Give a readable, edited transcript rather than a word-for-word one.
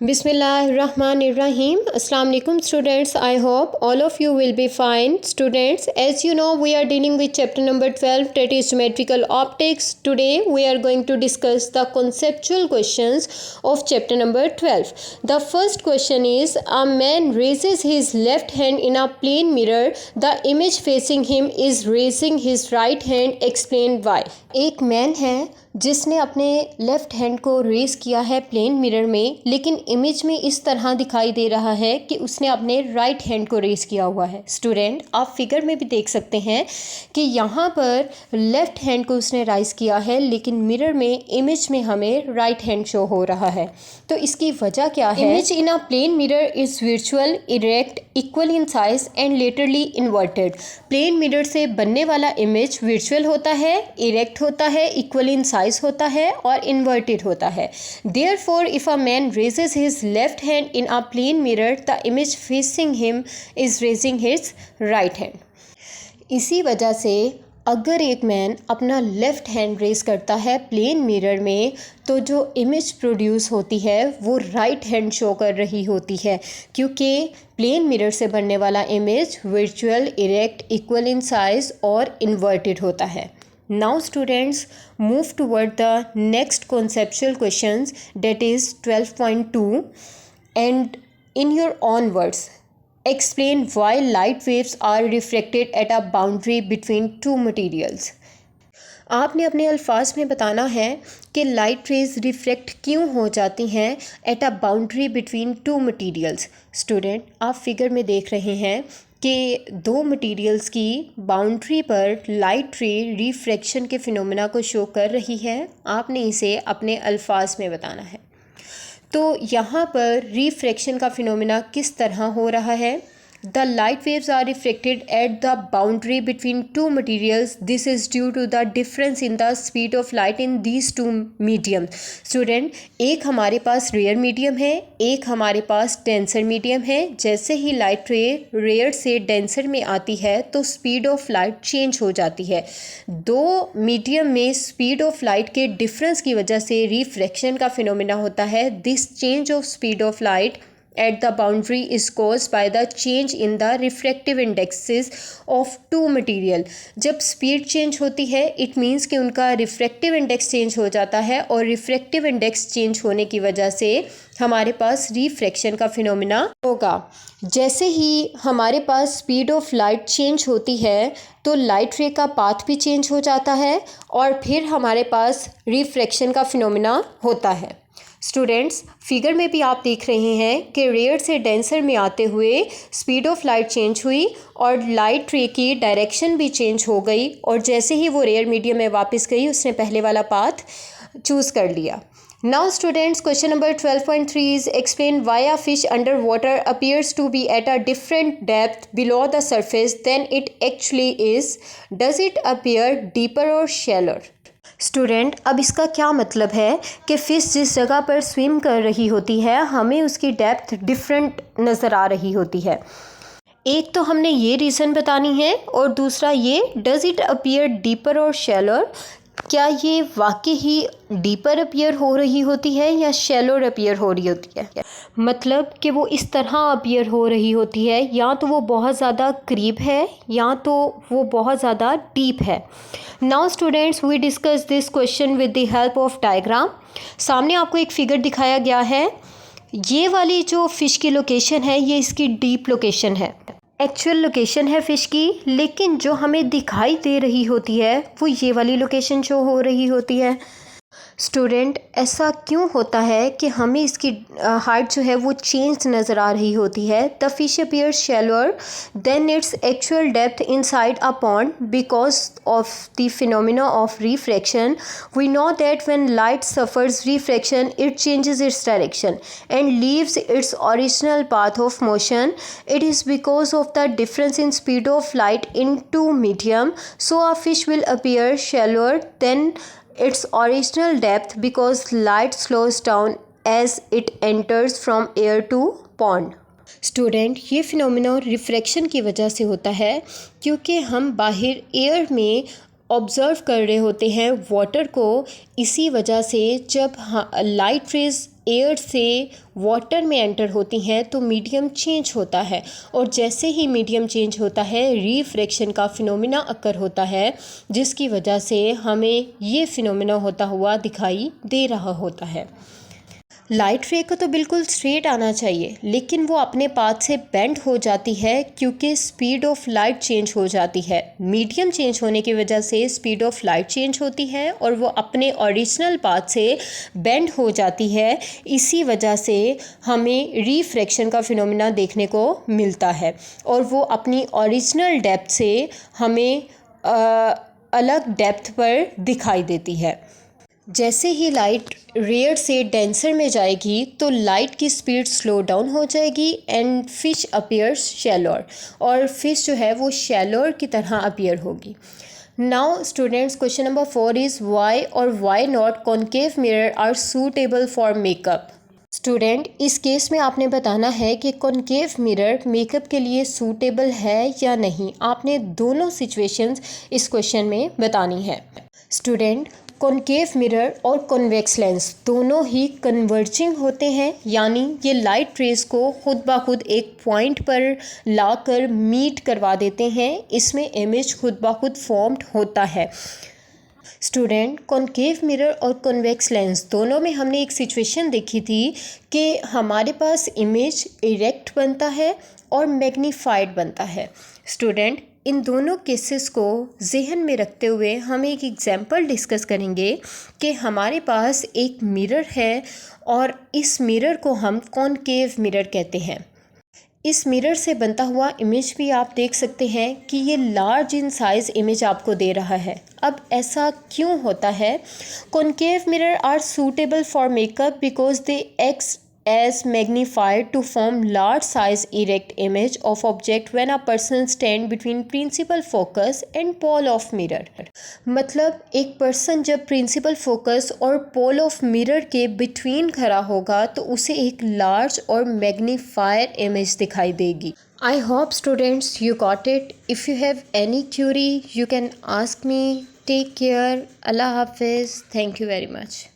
Bismillahirrahmanirrahim. Assalamu alaikum students. I hope all of you will be fine. Students, as you know, we are dealing with chapter number 12, that is geometrical optics. Today we are going to discuss the conceptual questions of chapter number 12. The first question is, a man raises his left hand in a plane mirror. The image facing him is raising his right hand. Explain why. एक man है जिसने अपने left hand को rays किया है plane mirror में, लेकिन image में इस तरह दिखाई दे रहा है कि उसने अपने राइट हैंड को रेज़ किया हुआ है। स्टूडेंट, आप फिगर में भी देख सकते हैं कि यहाँ पर लेफ़्ट हैंड को उसने राइज़ किया है, लेकिन मिरर में इमेज में हमें राइट हैंड शो हो रहा है। तो इसकी वजह क्या है? Image in a plane mirror is virtual, erect, equal in size and laterally inverted. Plane mirror से बनने वाला इमेज वर्चुअल होता है, इरेक्ट होता है, इक्वल इन साइज होता है और इन्वर्टेड होता है। Therefore, if a man raises his left hand in a plane mirror, the image facing him is raising his right hand. इसी वजह से अगर एक मैन अपना लेफ़्ट हैंड रेज़ करता है प्लेन मिरर में, तो जो इमेज प्रोड्यूस होती है वो राइट हैंड शो कर रही होती है, क्योंकि प्लेन मिरर से बनने वाला image virtual, erect, equal in size और इन्वर्टेड होता है। Now students, move toward the next conceptual questions, that is 12.2, and in your own words explain why light waves are refracted at a boundary between two materials. आपने अपने अल्फाज में बताना है कि लाइट रेज रिफ्लेक्ट क्यों हो जाती हैं at a boundary between two materials. Student, आप फिगर में देख रहे हैं कि दो मटेरियल्स की बाउंड्री पर लाइट रे रिफ्रैक्शन के फिनोमेना को शो कर रही है। आपने इसे अपने अल्फाज में बताना है। तो यहाँ पर रिफ्रैक्शन का फिनोमेना किस तरह हो रहा है? The light waves are reflected at the boundary between two materials. This is due to the difference in the speed of light in these two mediums. Student, एक हमारे पास रेयर मीडियम है, एक हमारे पास डेंसर मीडियम है। जैसे ही light रे rare से denser में आती है तो स्पीड ऑफ लाइट चेंज हो जाती है। दो मीडियम में स्पीड ऑफ लाइट के डिफरेंस की वजह से रिफ्रैक्शन का फिनोमेना होता है। This change of speed of light at the boundary is caused by the change in the refractive indexes of two material. जब स्पीड चेंज होती है इट मीन्स कि उनका रिफ्रैक्टिव इंडेक्स चेंज हो जाता है, और रिफ्रैक्टिव इंडेक्स चेंज होने की वजह से हमारे पास रिफ्रैक्शन का फिनोमेना होगा। जैसे ही हमारे पास स्पीड ऑफ लाइट चेंज होती है तो लाइट रे का पाथ भी चेंज हो जाता है और फिर हमारे पास रिफ्रैक्शन का फिनोमेना होता है। स्टूडेंट्स, फिगर में भी आप देख रहे हैं कि रेयर से डेंसर में आते हुए स्पीड ऑफ लाइट चेंज हुई और लाइट रे की डायरेक्शन भी चेंज हो गई, और जैसे ही वो रेयर मीडियम में वापस गई उसने पहले वाला पाथ चूज़ कर लिया। Now students, question number 12.3 is explain why a fish underwater appears to be at a different depth below the surface than it actually is. Does it appear deeper or shallower? Student, अब इसका क्या मतलब है कि fish जिस जगह पर swim कर रही होती है हमें उसकी डेप्थ डिफरेंट नज़र आ रही होती है। एक तो हमने ये रीज़न बतानी है और दूसरा ये, डज़ इट अपीयर डीपर और शैलोर, क्या ये वाकई ही डीपर अपीयर हो रही होती है या शैलोर अपीयर हो रही होती है। मतलब कि वो इस तरह अपीयर हो रही होती है, या तो वो बहुत ज़्यादा करीब है या तो वो बहुत ज़्यादा डीप है। Now students, we discuss this question with the help of diagram. सामने आपको एक फिगर दिखाया गया है। ये वाली जो फ़िश की लोकेशन है ये इसकी डीप लोकेशन है, एक्चुअल लोकेशन है फ़िश की, लेकिन जो हमें दिखाई दे रही होती है वो ये वाली लोकेशन शो हो रही होती है। स्टूडेंट, ऐसा क्यों होता है कि हमें इसकी हाइट जो है वो चेंज नज़र आ रही होती है? The fish appear shallower than its actual depth inside a pond because of the phenomena of refraction. We know that when light suffers refraction it changes its direction and leaves its original path of motion. It is because of the difference in speed of light in two medium, so a fish will appear shallower than its original depth because light slows down as it enters from air to pond. Student, ये phenomena refraction की वजह से होता है क्योंकि हम बाहर air में ऑब्ज़र्व कर रहे होते हैं वाटर को। इसी वजह से जब लाइट रेज एयर से वाटर में एंटर होती हैं तो मीडियम चेंज होता है, और जैसे ही मीडियम चेंज होता है रिफ्रैक्शन का फिनोमिना अकर होता है, जिसकी वजह से हमें ये फिनोमिना होता हुआ दिखाई दे रहा होता है। लाइट रे को तो बिल्कुल स्ट्रेट आना चाहिए, लेकिन वो अपने पाथ से बेंड हो जाती है क्योंकि स्पीड ऑफ लाइट चेंज हो जाती है। मीडियम चेंज होने की वजह से स्पीड ऑफ लाइट चेंज होती है और वो अपने ओरिजिनल पाथ से बेंड हो जाती है। इसी वजह से हमें रिफ्रैक्शन का फिनोमिना देखने को मिलता है, और वो अपनी ओरिजिनल डेप्थ से हमें अलग डेप्थ पर दिखाई देती है। जैसे ही लाइट रेयर से डेंसर में जाएगी तो लाइट की स्पीड स्लो डाउन हो जाएगी एंड फिश अपीयर्स शैलोर, और फिश जो है वो शैलोर की तरह अपीयर होगी। Now students, question number 4 is why और why not concave mirror are suitable for makeup. Student, इस केस में आपने बताना है कि कॉन्केव मिरर मेकअप के लिए सूटेबल है या नहीं। आपने दोनों सिचुएशंस इस क्वेश्चन में बतानी है। स्टूडेंट, कॉन्केव मिरर और कॉन्वेक्स लेंस दोनों ही कन्वर्जिंग होते हैं, यानी ये लाइट रेज को खुद ब खुद एक पॉइंट पर लाकर मीट करवा देते हैं। इसमें इमेज खुद ब खुद फॉर्म्ड होता है। स्टूडेंट, कॉन्केव मिरर और कॉन्वेक्स लेंस दोनों में हमने एक सिचुएशन देखी थी कि हमारे पास इमेज इरेक्ट बनता है और मैग्नीफाइड बनता है। स्टूडेंट, इन दोनों केसेस को जहन में रखते हुए हम एक एग्जांपल डिस्कस करेंगे कि हमारे पास एक मिरर है और इस मिरर को हम कॉन्केव मिरर कहते हैं। इस मिरर से बनता हुआ इमेज भी आप देख सकते हैं कि ये लार्ज इन साइज़ इमेज आपको दे रहा है। अब ऐसा क्यों होता है? Concave mirror are suitable for makeup because they act as magnified to form large size erect image of object when a person stand between principal focus and pole of mirror। मतलब एक पर्सन जब principal focus और पोल of mirror के between खड़ा होगा तो उसे एक लार्ज और मैग्नीफायर इमेज दिखाई देगी। I hope students you got it. If you have any query you can ask me. Take care. Allah Hafiz. Thank you very much.